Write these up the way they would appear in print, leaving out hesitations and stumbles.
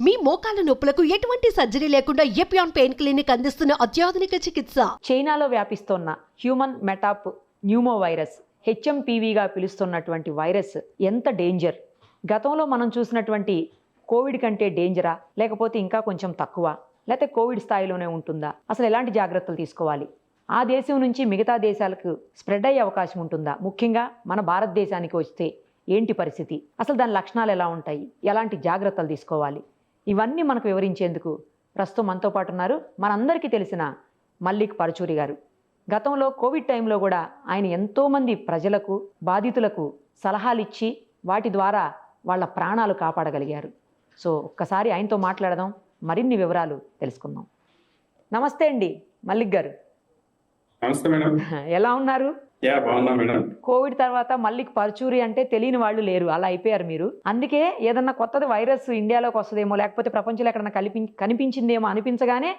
మీ మోకాల నొప్పులకు ఎటువంటి సర్జరీ లేకుండా ఎపియాన్ పెయిన్ క్లినిక్ అందిస్తున్న అత్యాధునిక చికిత్స. చైనాలో వ్యాపిస్తోన్న హ్యూమన్ మెటాప్ న్యూమో వైరస్ హెచ్ఎంపీవీగా పిలుస్తున్నటువంటి వైరస్ ఎంత డేంజర్? గతంలో మనం చూసినటువంటి కోవిడ్ కంటే డేంజరా, లేకపోతే ఇంకా కొంచెం తక్కువ, లేకపోతే కోవిడ్ స్థాయిలోనే ఉంటుందా? అసలు ఎలాంటి జాగ్రత్తలు తీసుకోవాలి? ఆ దేశం నుంచి మిగతా దేశాలకు స్ప్రెడ్ అయ్యే అవకాశం ఉంటుందా? ముఖ్యంగా మన భారతదేశానికి వస్తే ఏంటి పరిస్థితి? అసలు దాని లక్షణాలు ఎలా ఉంటాయి? ఎలాంటి జాగ్రత్తలు తీసుకోవాలి? ఇవన్నీ మనకు వివరించేందుకు ప్రస్తుతం మనతో పాటు ఉన్నారు మనందరికీ తెలిసిన మల్లిక్ పరుచూరి గారు. గతంలో కోవిడ్ టైంలో కూడా ఆయన ఎంతోమంది ప్రజలకు, బాధితులకు సలహాలు ఇచ్చి వాటి ద్వారా వాళ్ళ ప్రాణాలు కాపాడగలిగారు. సో ఒక్కసారి ఆయనతో మాట్లాడదాం, మరిన్ని వివరాలు తెలుసుకుందాం. నమస్తే అండి మల్లిక్ గారు. నమస్తే మేడం. ఎలా ఉన్నారు? బాగున్నా మేడం. కోవిడ్ తర్వాత మల్లిక్ పరుచూరి అంటే తెలియని వాళ్ళు లేరు, అలా అయిపోయారు మీరు. అందుకే ఏదన్నా కొత్తది వైరస్ ఇండియాలోకి వస్తుందేమో, లేకపోతే ప్రపంచంలో ఎక్కడన్నా కనిపించిందేమో అనిపించగానే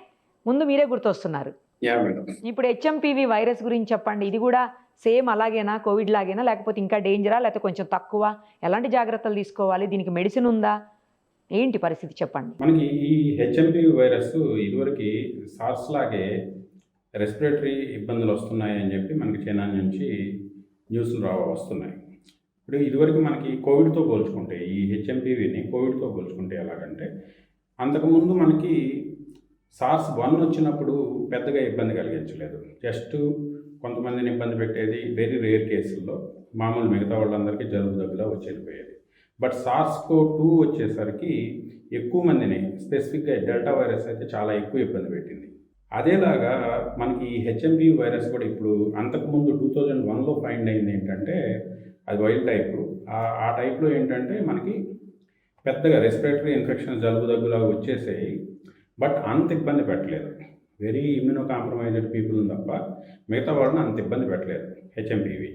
ముందు మీరే గుర్తొస్తున్నారు. ఇప్పుడు హెచ్ఎంపీవీ వైరస్ గురించి చెప్పండి. ఇది కూడా సేమ్ అలాగేనా, కోవిడ్ లాగేనా, లేకపోతే ఇంకా డేంజరా, లేకపోతే కొంచెం తక్కువ? ఎలాంటి జాగ్రత్తలు తీసుకోవాలి? దీనికి మెడిసిన్ ఉందా? ఏంటి పరిస్థితి చెప్పండి. మనకి ఈ హెచ్ఎంపీవీ వైరస్ ఇదివరకు సార్స్ లాగే రెస్పిరేటరీ ఇబ్బందులు వస్తున్నాయి అని చెప్పి మనకి చైనా నుంచి న్యూస్లు వస్తున్నాయి. ఇప్పుడు ఇదివరకు మనకి కోవిడ్తో పోల్చుకుంటే, ఈ హెచ్ఎంపీవీని కోవిడ్తో పోల్చుకుంటే ఎలాగంటే, అంతకుముందు మనకి సార్స్ 1 వచ్చినప్పుడు పెద్దగా ఇబ్బంది కలిగించలేదు. జస్ట్ కొంతమందిని ఇబ్బంది పెట్టేది, వెరీ రేర్ కేసుల్లో మామూలు మిగతా వాళ్ళందరికీ జలుబు దగ్గులా వచ్చి వెళ్ళిపోయేది. బట్ SARS-CoV-2 వచ్చేసరికి ఎక్కువ మందిని, స్పెసిఫిక్గా డెల్టా వైరస్ అయితే చాలా ఎక్కువ ఇబ్బంది పెట్టింది. అదేలాగా మనకి ఈ హెచ్ఎంపీ వైరస్ కూడా ఇప్పుడు అంతకుముందు 2001లో ఫైండ్ అయింది ఏంటంటే, అది వైల్డ్ టైప్. ఆ టైప్లో ఏంటంటే మనకి పెద్దగా రెస్పిరేటరీ ఇన్ఫెక్షన్, జలుబు దగ్గులాగా వచ్చేసాయి. బట్ అంత ఇబ్బంది పెట్టలేదు. వెరీ ఇమ్యూనో కాంప్రమైజ్డ్ పీపుల్ తప్ప మిగతా వాళ్ళని అంత ఇబ్బంది పెట్టలేదు హెచ్ఎంపీవీ.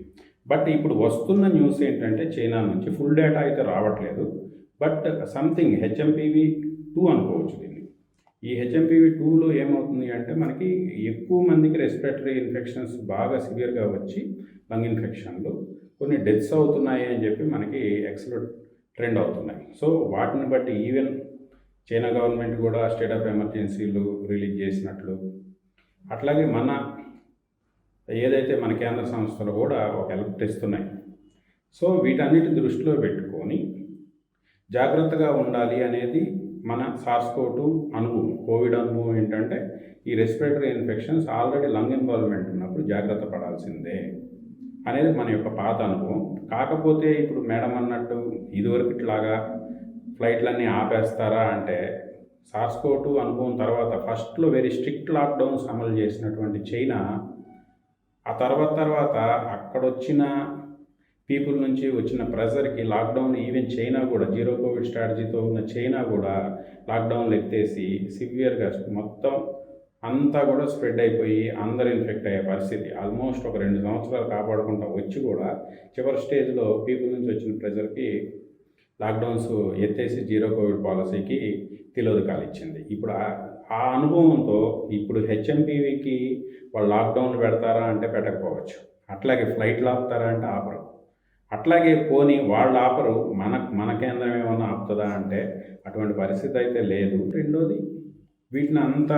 బట్ ఇప్పుడు వస్తున్న న్యూస్ ఏంటంటే, చైనా నుంచి ఫుల్ డేటా అయితే రావట్లేదు, బట్ సంథింగ్ హెచ్ఎంపీవీ 2 అనుకోవచ్చు దీన్ని. ఈ హెచ్ఎంపీవీ 2లో ఏమవుతుంది అంటే, మనకి ఎక్కువ మందికి రెస్పిరేటరీ ఇన్ఫెక్షన్స్ బాగా సివియర్గా వచ్చి లంగ్ ఇన్ఫెక్షన్లు, కొన్ని డెత్స్ అవుతున్నాయి అని చెప్పి మనకి ఎక్స్లో ట్రెండ్ అవుతున్నాయి. సో వాటిని బట్టి ఈవెన్ చైనా గవర్నమెంట్ కూడా స్టేట్ ఆఫ్ ఎమర్జెన్సీలు రిలీజ్ చేసినట్లు, అట్లాగే మన ఏదైతే మన కేంద్ర సంస్థలు కూడా ఒక హెల్ప్ ఇస్తున్నాయి. సో వీటన్నిటి దృష్టిలో పెట్టుకొని జాగ్రత్తగా ఉండాలి అనేది మన SARS-CoV-2 అనుభవం. కోవిడ్ అనుభవం ఏంటంటే, ఈ respiratory infections already lung involvement ఉన్నప్పుడు జాగ్రత్త పడాల్సిందే అనేది మన యొక్క పాత అనుభవం. కాకపోతే ఇప్పుడు మేడం అన్నట్టు ఇదివరకు ఇట్లాగా ఫ్లైట్లన్నీ ఆపేస్తారా అంటే, SARS-CoV-2 అనుభవం తర్వాత ఫస్ట్లో వెరీ స్ట్రిక్ట్ లాక్డౌన్స్ అమలు చేసినటువంటి చైనా, ఆ తర్వాత అక్కడొచ్చిన పీపుల్ నుంచి వచ్చిన ప్రెజర్కి లాక్డౌన్, ఈవెన్ చైనా కూడా జీరో కోవిడ్ స్ట్రాటజీతో ఉన్న చైనా కూడా లాక్డౌన్లు ఎత్తేసి సివియర్గా మొత్తం అంతా కూడా స్ప్రెడ్ అయిపోయి అందరూ ఇన్ఫెక్ట్ అయ్యే పరిస్థితి. ఆల్మోస్ట్ ఒక 2 సంవత్సరాలు కాపాడుకుంటూ వచ్చి కూడా చివరి స్టేజ్లో పీపుల్ నుంచి వచ్చిన ప్రెజర్కి లాక్డౌన్స్ ఎత్తేసి జీరో కోవిడ్ పాలసీకి తిలోదకాలు ఇచ్చింది. ఇప్పుడు ఆ అనుభవంతో ఇప్పుడు హెచ్ఎంపీవీకి వాళ్ళు లాక్డౌన్ పెడతారా అంటే పెట్టకపోవచ్చు, అట్లాగే ఫ్లైట్లు ఆపుతారా అంటే ఆపరు, అట్లాగే పోనీ వాళ్ళు ఆపరు, మన కేంద్రం ఏమన్నా ఆపుతుందా అంటే అటువంటి పరిస్థితి అయితే లేదు. రెండోది, వీటిని అంతా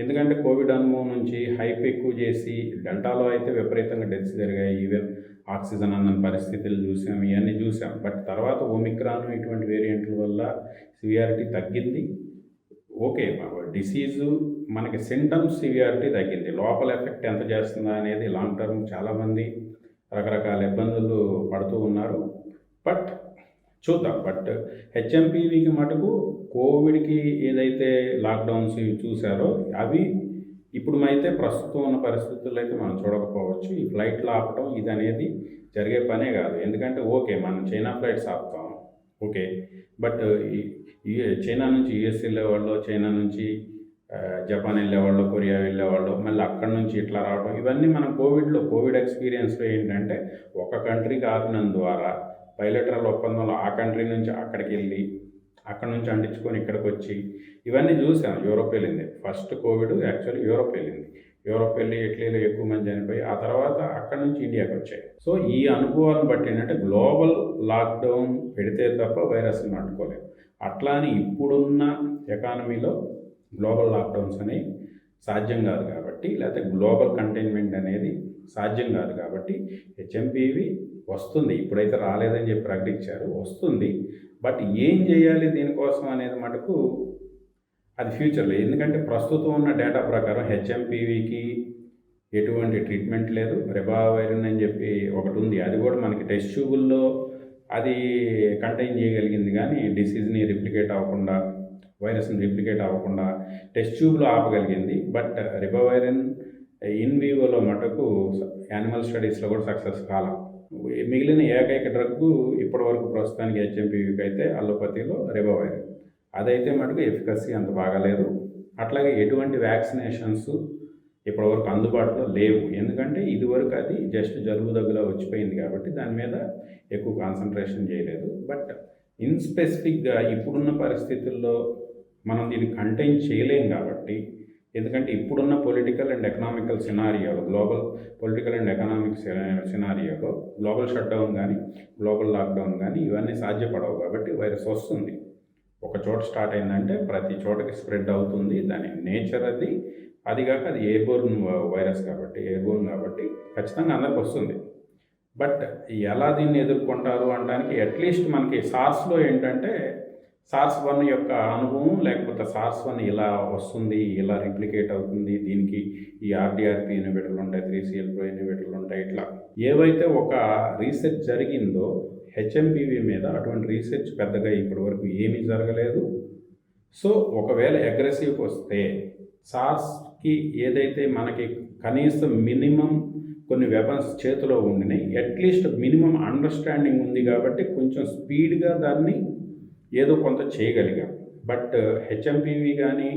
ఎందుకంటే కోవిడ్ అనుభవం నుంచి హైప్ ఎక్కువ చేసి డెల్టాలో అయితే విపరీతంగా డెత్స్ జరిగాయి, ఈవెన్ ఆక్సిజన్ అందని పరిస్థితులు చూసాం, ఇవన్నీ చూసాం. బట్ తర్వాత ఒమిక్రాన్ ఇటువంటి వేరియంట్ల వల్ల సివియారిటీ తగ్గింది. ఓకే, డిసీజు మనకి సింటమ్స్ సివియారిటీ తగ్గింది, లోపల ఎఫెక్ట్ ఎంత చేస్తుందా అనేది లాంగ్ టర్మ్ చాలామంది రకరకాల ఇబ్బందులు పడుతూ ఉన్నారు. బట్ చూద్దాం. బట్ హెచ్ఎంపీవీకి మటుకు కోవిడ్కి ఏదైతే లాక్డౌన్స్ చూసారో అవి ఇప్పుడు అయితే ప్రస్తుతం ఉన్న పరిస్థితుల్లో అయితే మనం చూడకపోవచ్చు. ఈ ఫ్లైట్లు ఆపటం ఇది అనేది జరిగే పనే కాదు. ఎందుకంటే ఓకే, మనం చైనా ఫ్లైట్స్ ఆపుతాం, ఓకే, బట్ చైనా నుంచి యూఎస్ వెళ్ళేవాళ్ళు, చైనా నుంచి జపాన్ వెళ్ళేవాళ్ళు, కొరియా వెళ్ళేవాళ్ళు, మళ్ళీ అక్కడి నుంచి ఇట్లా రావడం, ఇవన్నీ మనం కోవిడ్ ఎక్స్పీరియన్స్లో ఏంటంటే, ఒక కంట్రీకి ఆపినందు ద్వారా బైలేటరల్ ఒప్పందంలో ఆ కంట్రీ నుంచి అక్కడికి వెళ్ళి, అక్కడ నుంచి అంటించుకొని ఇక్కడికి వచ్చి ఇవన్నీ చూసాం. యూరోప్ వెళ్ళింది ఫస్ట్ కోవిడ్, యాక్చువల్లీ యూరోప్ వెళ్ళింది. యూరోప్ వెళ్ళి ఇటలీలో ఎక్కువ మంది చనిపోయి ఆ తర్వాత అక్కడ నుంచి ఇండియాకి వచ్చాయి. సో ఈ అనుభవాలను బట్టి ఏంటంటే, గ్లోబల్ లాక్డౌన్ పెడితే తప్ప వైరస్ని అడ్డుకోలేము. అట్లా అని ఇప్పుడున్న ఎకానమీలో గ్లోబల్ లాక్డౌన్స్ అనేవి సాధ్యం కాదు కాబట్టి, లేకపోతే గ్లోబల్ కంటైన్మెంట్ అనేది సాధ్యం కాదు కాబట్టి హెచ్ఎంపీవి వస్తుంది. ఇప్పుడైతే రాలేదని చెప్పి ప్రకటించారు, వస్తుంది. బట్ ఏం చేయాలి దీనికోసం అనేది మటుకు అది ఫ్యూచర్లో. ఎందుకంటే ప్రస్తుతం ఉన్న డేటా ప్రకారం హెచ్ఎంపీవీకి ఎటువంటి ట్రీట్మెంట్ లేదు. రెబావైరిన్ అని చెప్పి ఒకటి ఉంది, అది కూడా మనకి టెస్ట్ ట్యూబుల్లో అది కంటైన్ చేయగలిగింది, కానీ డిసీజ్ని రిప్లికేట్ అవ్వకుండా, వైరస్ని రిప్లికేట్ అవ్వకుండా టెస్ట్ ట్యూబ్లో ఆపగలిగింది. బట్ రెబావైరిన్ ఇన్ వివోలో మటుకు యానిమల్ స్టడీస్లో కూడా సక్సెస్ కాల. మిగిలిన ఏకైక డ్రగ్ ఇప్పటివరకు ప్రస్తుతానికి హెచ్ఎంపీవీకి అయితే అలోపతిలో రెబావైరిన్. అదైతే మటుకు ఎఫికసీ అంత బాగాలేదు. అట్లాగే ఎటువంటి వ్యాక్సినేషన్స్ ఇప్పటివరకు అందుబాటులో లేవు. ఎందుకంటే ఇదివరకు అది జస్ట్ జలుబు దగ్గులా వచ్చిపోయింది కాబట్టి దాని మీద ఎక్కువ కాన్సన్ట్రేషన్ చేయలేదు. బట్ ఇన్ స్పెసిఫిక్గా ఇప్పుడున్న పరిస్థితుల్లో మనం దీన్ని కంటైన్ చేయలేం కాబట్టి, ఎందుకంటే ఇప్పుడున్న పొలిటికల్ అండ్ ఎకనామికల్ సినారియోలో, గ్లోబల్ పొలిటికల్ అండ్ ఎకనామిక్ సినారియోలో గ్లోబల్ షట్డౌన్ కానీ గ్లోబల్ లాక్డౌన్ కానీ ఇవన్నీ సాధ్యపడవు కాబట్టి వైరస్ వస్తుంది. ఒక చోట స్టార్ట్ అయిందంటే ప్రతి చోటకి స్ప్రెడ్ అవుతుంది. దాని నేచర్ అది కాక అది ఎయిర్బోర్న్ వైరస్ కాబట్టి, ఎయిర్బోర్న్ కాబట్టి ఖచ్చితంగా అందరికి వస్తుంది. బట్ ఎలా దీన్ని ఎదుర్కొంటారు అనడానికి అట్లీస్ట్ మనకి సార్స్లో ఏంటంటే SARS-1 యొక్క అనుభవం, లేకపోతే SARS-1 ఇలా వస్తుంది, ఇలా రిప్లికేట్ అవుతుంది, దీనికి ఈ RDRP ఇన్హిబిటర్లు ఉంటాయి, 3CL ఇన్హిబిటర్లు ఉంటాయి, ఇట్లా ఏవైతే ఒక రీసెర్చ్ జరిగిందో హెచ్ఎంపీవీ మీద అటువంటి రీసెర్చ్ పెద్దగా ఇప్పటివరకు ఏమీ జరగలేదు. సో ఒకవేళ అగ్రెసివ్కి వస్తే SARS-కి ఏదైతే మనకి కనీసం మినిమం కొన్ని వెపన్స్ చేతిలో ఉండినాయి, అట్లీస్ట్ మినిమం అండర్స్టాండింగ్ ఉంది కాబట్టి కొంచెం స్పీడ్గా దాన్ని ఏదో కొంత చేయగలిగాం. బట్ హెచ్ఎంపీవీ కానీ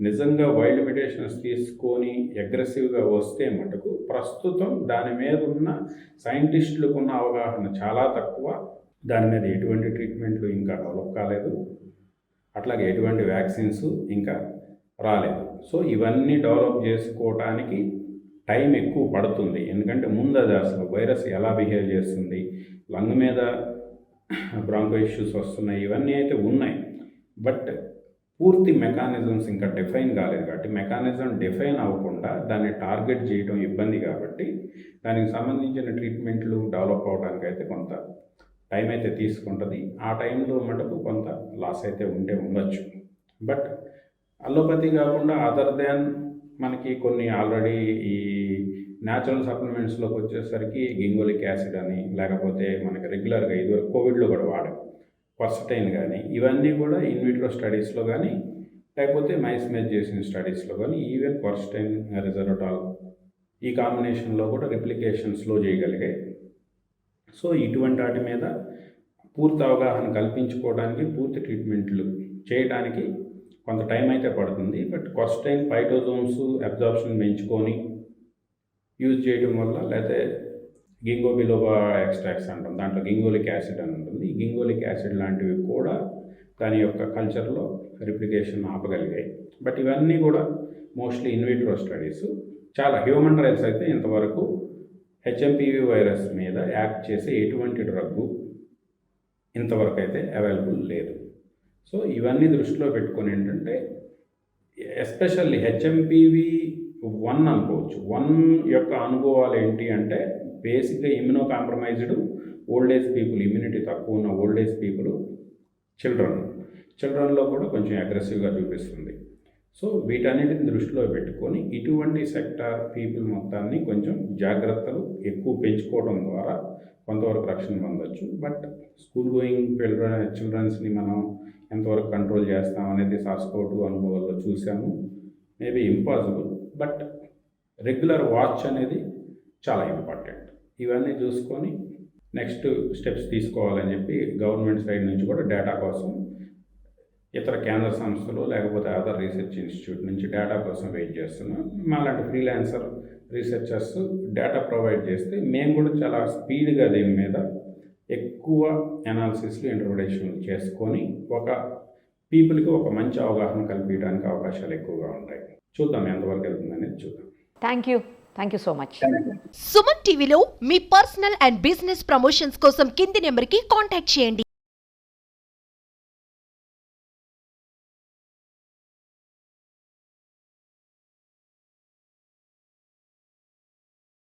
నిజంగా వైల్డ్ మ్యుటేషన్స్ తీసుకొని అగ్రెసివ్గా వస్తే మటుకు ప్రస్తుతం దాని మీద ఉన్న సైంటిస్టులకు ఉన్న అవగాహన చాలా తక్కువ. దాని మీద ఎటువంటి ట్రీట్మెంట్లు ఇంకా డెవలప్ కాలేదు, అట్లాగే ఎటువంటి వ్యాక్సిన్స్ ఇంకా రాలేదు. సో ఇవన్నీ డెవలప్ చేసుకోవటానికి టైం ఎక్కువ పడుతుంది. ఎందుకంటే ముందు అది అసలు వైరస్ ఎలా బిహేవ్ చేస్తుంది, లంగ్ మీద బ్రాంకో ఇష్యూస్ వస్తున్నాయి, ఇవన్నీ అయితే ఉన్నాయి. బట్ పూర్తి మెకానిజమ్స్ ఇంకా డిఫైన్ కాలేదు కాబట్టి, మెకానిజం డిఫైన్ అవ్వకుండా దాన్ని టార్గెట్ చేయడం ఇబ్బంది కాబట్టి దానికి సంబంధించిన ట్రీట్మెంట్లు డెవలప్ అవడానికి అయితే కొంత టైం అయితే తీసుకుంటుంది. ఆ టైంలో మటుకు కొంత లాస్ అయితే ఉండొచ్చు. బట్ అలోపతి కాకుండా అదర్ దాన్ మనకి కొన్ని ఆల్రెడీ ఈ న్యాచురల్ సప్లిమెంట్స్లోకి వచ్చేసరికి గింగోలిక్ యాసిడ్ అని, లేకపోతే మనకి రెగ్యులర్గా ఇదివరకు కోవిడ్లో కూడా వాడాం క్వర్సటైన్ కానీ, ఇవన్నీ కూడా ఇన్విట్రో స్టడీస్లో కానీ, లేకపోతే మైస్ మీద చేసిన స్టడీస్లో కానీ, ఈవెన్ క్వర్సటైన్, రెజరోటాల్ ఈ కాంబినేషన్లో కూడా రిప్లికేషన్ స్లో చేయగలిగాయి. సో ఇటువంటి వాటి మీద పూర్తి అవగాహన కల్పించుకోవడానికి, పూర్తి ట్రీట్మెంట్లు చేయడానికి కొంత టైం అయితే పడుతుంది. బట్ క్వర్సటైన్ పైటోజోమ్స్ అబ్జార్ప్షన్ పెంచుకొని యూజ్ చేయడం వల్ల, లేకపోతే గింగో బిలోబా ఎక్స్ట్రాక్ట్స్ అంటాం, దాంట్లో గింగోలిక్ యాసిడ్ అని ఉంటుంది. ఈ గింగోలిక్ యాసిడ్ లాంటివి కూడా దాని యొక్క కల్చర్లో రిప్లికేషన్ ఆపగలిగాయి. బట్ ఇవన్నీ కూడా మోస్ట్లీ ఇన్విట్రో స్టడీస్. చాలా హ్యూమన్ ట్రయల్స్ అయితే ఇంతవరకు హెచ్ఎంపీవీ వైరస్ మీద యాక్ట్ చేసే ఎటువంటి డ్రగ్ ఇంతవరకు అయితే అవైలబుల్ లేదు. సో ఇవన్నీ దృష్టిలో పెట్టుకొని ఏంటంటే ఎస్పెషల్లీ HMPV-1 అనుకోవచ్చు. 1 యొక్క అనుభవాలు ఏంటి అంటే బేసిక్గా immuno compromised old age people, immunity తక్కువ ఉన్న ఓల్డ్ ఏజ్ పీపుల్, చిల్డ్రన్లో కూడా కొంచెం అగ్రెసివ్గా చూపిస్తుంది. సో వీటన్నిటిని దృష్టిలో పెట్టుకొని ఇటువంటి సెక్టార్ పీపుల్ మొత్తాన్ని కొంచెం జాగ్రత్తలు ఎక్కువ పెంచుకోవడం ద్వారా కొంతవరకు రక్షణ పొందవచ్చు. బట్ స్కూల్ గోయింగ్ చిల్డ్రన్స్ని మనం ఎంతవరకు కంట్రోల్ చేస్తాం అనేది SARS-CoV-2 అనుభవాల్లో చూసాము. Maybe impossible, but regular watch అనేది చాలా ఇంపార్టెంట్. ఇవన్నీ చూసుకొని నెక్స్ట్ స్టెప్స్ తీసుకోవాలని చెప్పి గవర్నమెంట్ సైడ్ నుంచి కూడా డేటా కోసం ఇతర కేంద్ర సంస్థలు లేకపోతే అదర్ రీసెర్చ్ ఇన్స్టిట్యూట్ నుంచి డేటా కోసం వెయిట్ చేస్తున్నాం. మాలాంటి ఫ్రీలాన్సర్ రీసెర్చర్స్ డేటా ప్రొవైడ్ చేస్తే మేము కూడా చాలా స్పీడ్గా దీని మీద ఎక్కువ అనాలిసిస్లు, ఇంటర్ప్రిటేషన్ చేసుకొని ఒక పీపుల్కి ఒక మంచి అవగాహన కల్పించడానికి అవకాశాలు ఎక్కువగా ఉంటాయి. చూద్దాం ఎంతవరకు వెళ్తుందనేది చూద్దాం. Thank you so much. Suman టీవీలో మీ పర్సనల్ అండ్ బిజినెస్ ప్రమోషన్స్ కోసం కింది నెంబర్కి కాంటాక్ట్ చేయండి.